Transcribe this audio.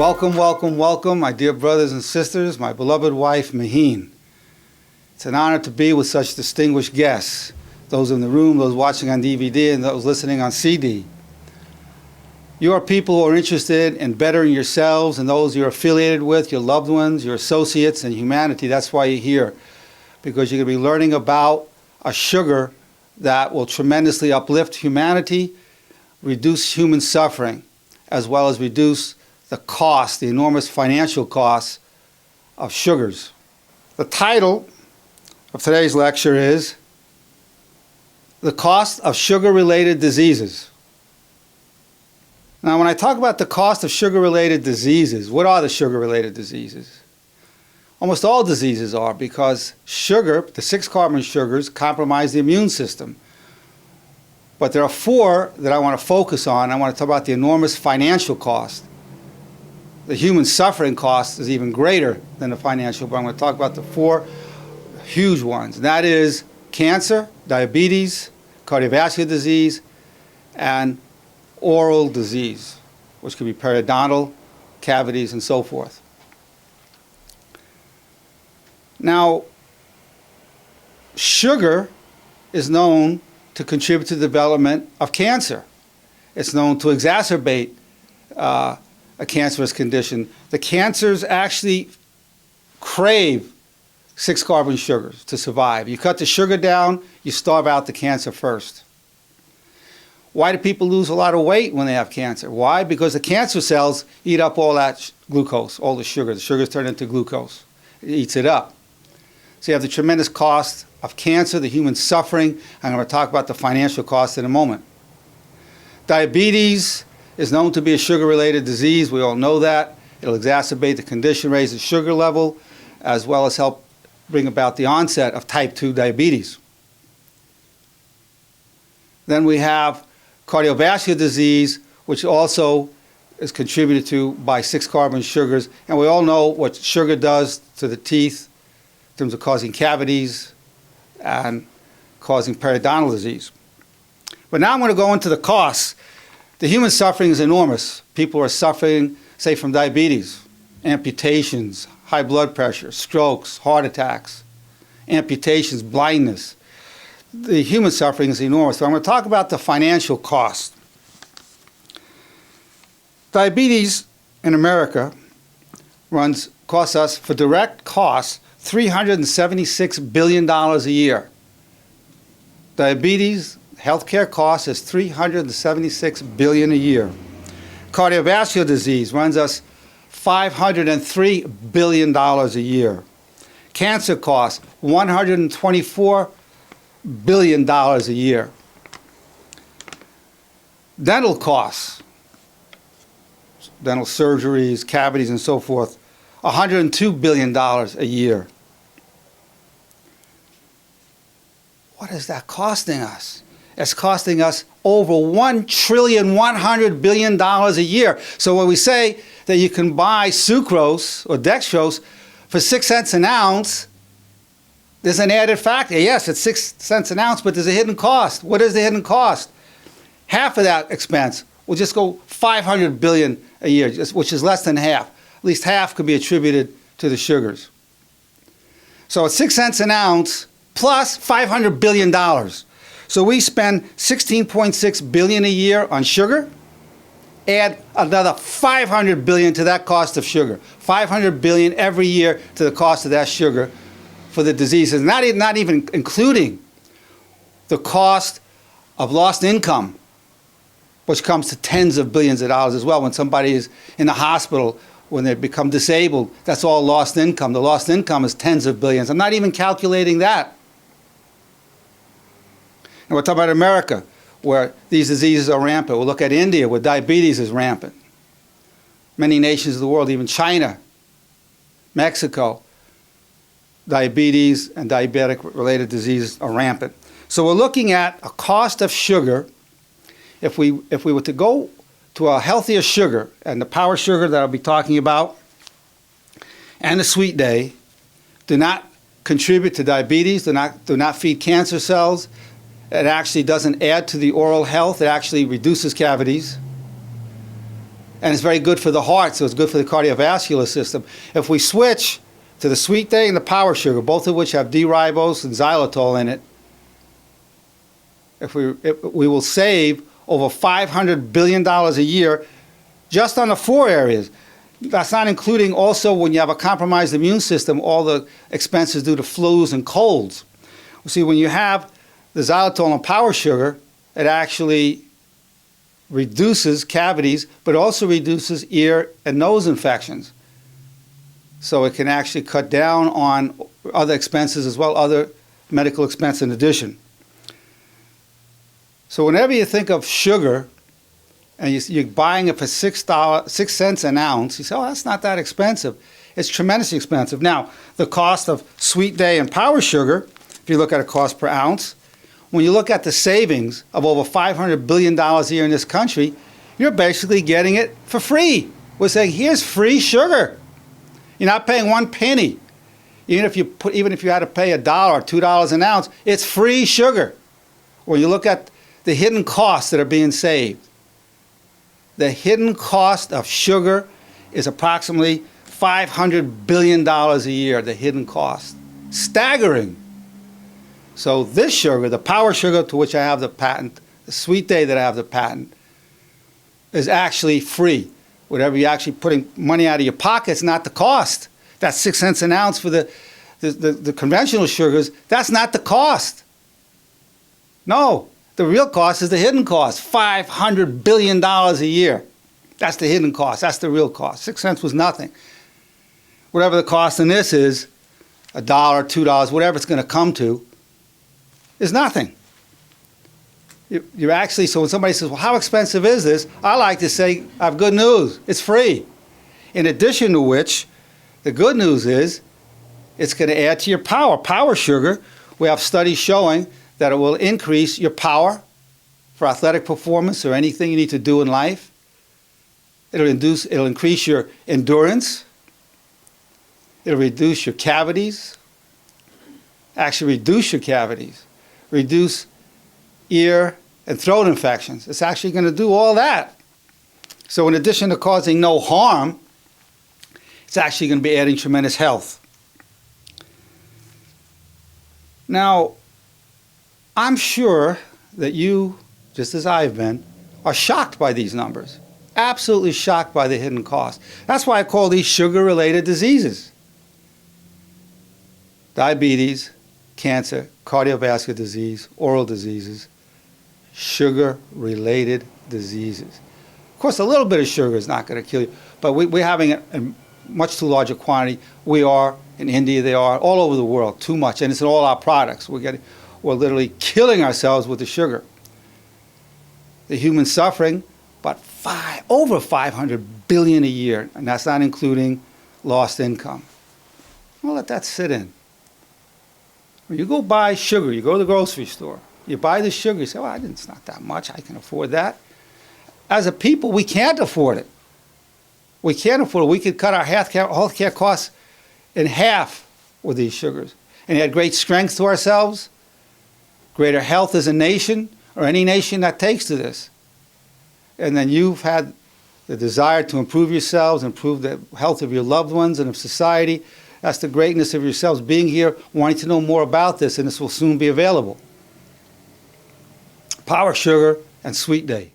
Welcome, welcome, welcome, my dear brothers and sisters, my beloved wife, Maheen. It's an honor to be with such distinguished guests, those in the room, those watching on DVD, and those listening on CD. You are people who are interested in bettering yourselves and those you're affiliated with, your loved ones, your associates, and humanity. That's why you're here, because you're going to be learning about a sugar that will tremendously uplift humanity, reduce human suffering, as well as reduce the cost, the enormous financial costs of sugars. The title of today's lecture is The Cost of Sugar-Related Diseases. Now, when I talk about the cost of sugar-related diseases, what are the sugar-related diseases? Almost all diseases are, because sugar, the 6 carbon sugars, compromise the immune system. But there are 4 that I want to focus on. I want to talk about the enormous financial cost. The human suffering cost is even greater than the financial, but I'm going to talk about the 4 huge ones. And that is cancer, diabetes, cardiovascular disease, and oral disease, which could be periodontal cavities and so forth. Now, sugar is known to contribute to the development of cancer. It's known to exacerbate a cancerous condition. The cancers actually crave 6 carbon sugars to survive. You cut the sugar down, you starve out the cancer first. Why do people lose a lot of weight when they have cancer? Why? Because the cancer cells eat up all that glucose, all the sugar. The sugar is turned into glucose. It eats it up. So you have the tremendous cost of cancer, the human suffering. I'm going to talk about the financial cost in a moment. Diabetes is known to be a sugar-related disease. We all know that. It'll exacerbate the condition, raise the sugar level, as well as help bring about the onset of type 2 diabetes. Then we have cardiovascular disease, which also is contributed to by 6 carbon sugars. And we all know what sugar does to the teeth in terms of causing cavities and causing periodontal disease. But now I'm going to go into the costs. The human suffering is enormous. People are suffering, say, from diabetes, amputations, high blood pressure, strokes, heart attacks, amputations, blindness. The human suffering is enormous. So I'm going to talk about the financial cost. Diabetes in America costs us, for direct costs, $376 billion a year. Diabetes healthcare costs is $376 billion a year. Cardiovascular disease runs us $503 billion a year. Cancer costs $124 billion a year. Dental costs, dental surgeries, cavities, and so forth, $102 billion a year. What is that costing us? It's costing us over $1.1 trillion a year. So when we say that you can buy sucrose or dextrose for 6 cents an ounce, there's an added factor. Yes, it's 6 cents an ounce, but there's a hidden cost. What is the hidden cost? Half of that expense will just go $500 billion a year, which is less than half. At least half could be attributed to the sugars. So it's 6 cents an ounce plus $500 billion. So we spend $16.6 billion a year on sugar. Add another $500 billion to that cost of sugar. $500 billion every year to the cost of that sugar for the diseases. Not even including the cost of lost income, which comes to tens of billions of dollars as well. When somebody is in the hospital, when they become disabled, that's all lost income. The lost income is tens of billions. I'm not even calculating that. And we're talking about America, where these diseases are rampant. We'll look at India, where diabetes is rampant. Many nations of the world, even China, Mexico, diabetes and diabetic-related diseases are rampant. So we're looking at a cost of sugar. If we were to go to a healthier sugar, and the power sugar that I'll be talking about, and the sweet day, do not contribute to diabetes, do not feed cancer cells. It actually doesn't add to the oral health. It actually reduces cavities. And it's very good for the heart, so it's good for the cardiovascular system. If we switch to the sweet day and the power sugar, both of which have D-ribose and xylitol in it, we will save over $500 billion a year just on the 4 areas. That's not including also when you have a compromised immune system, all the expenses due to flus and colds. See, when you have the xylitol and power sugar, it actually reduces cavities, but also reduces ear and nose infections. So it can actually cut down on other expenses as well, other medical expense in addition. So whenever you think of sugar, and you're buying it for $6 cents an ounce, you say, oh, that's not that expensive. It's tremendously expensive. Now, the cost of Sweet Day and Power Sugar, if you look at a cost per ounce, when you look at the savings of over $500 billion a year in this country, you're basically getting it for free. We're saying, here's free sugar. You're not paying 1 penny. Even if you had to pay $1 or $2 an ounce, it's free sugar. When you look at the hidden costs that are being saved, the hidden cost of sugar is approximately $500 billion a year, the hidden cost. Staggering. So this sugar, the power sugar to which I have the patent, the Sweet Day that I have the patent, is actually free. Whatever you're actually putting money out of your pocket, it's not the cost. That's 6 cents an ounce for the conventional sugars. That's not the cost. No, the real cost is the hidden cost, $500 billion a year. That's the hidden cost. That's the real cost. 6 cents was nothing. Whatever the cost in this is, $1, $2, whatever it's going to come to, is nothing. You're actually, so when somebody says, well, how expensive is this? I like to say, I have good news. It's free. In addition to which, the good news is, it's going to add to your power. Power sugar, we have studies showing that it will increase your power for athletic performance or anything you need to do in life. It'll increase your endurance. It'll reduce your cavities. Actually reduce your cavities. Reduce ear and throat infections. It's actually going to do all that. So in addition to causing no harm, it's actually going to be adding tremendous health. Now, I'm sure that you, just as I've been, are shocked by these numbers. Absolutely shocked by the hidden cost. That's why I call these sugar-related diseases. Diabetes, cancer, cardiovascular disease, oral diseases, sugar-related diseases. Of course, a little bit of sugar is not going to kill you, but we're having it in much too large a quantity. We are, in India they are, all over the world, too much, and it's in all our products. We're literally killing ourselves with the sugar. The human suffering, but over 500 billion a year, and that's not including lost income. Well, let that sit in. When you go buy sugar, you go to the grocery store, you buy the sugar, you say, well, it's not that much, I can afford that. As a people, we can't afford it. We can't afford it. We could cut our healthcare costs in half with these sugars. And add great strength to ourselves, greater health as a nation, or any nation that takes to this. And then you've had the desire to improve yourselves, improve the health of your loved ones and of society. That's the greatness of yourselves, being here, wanting to know more about this, and this will soon be available. Power Sugar and Sweet Day.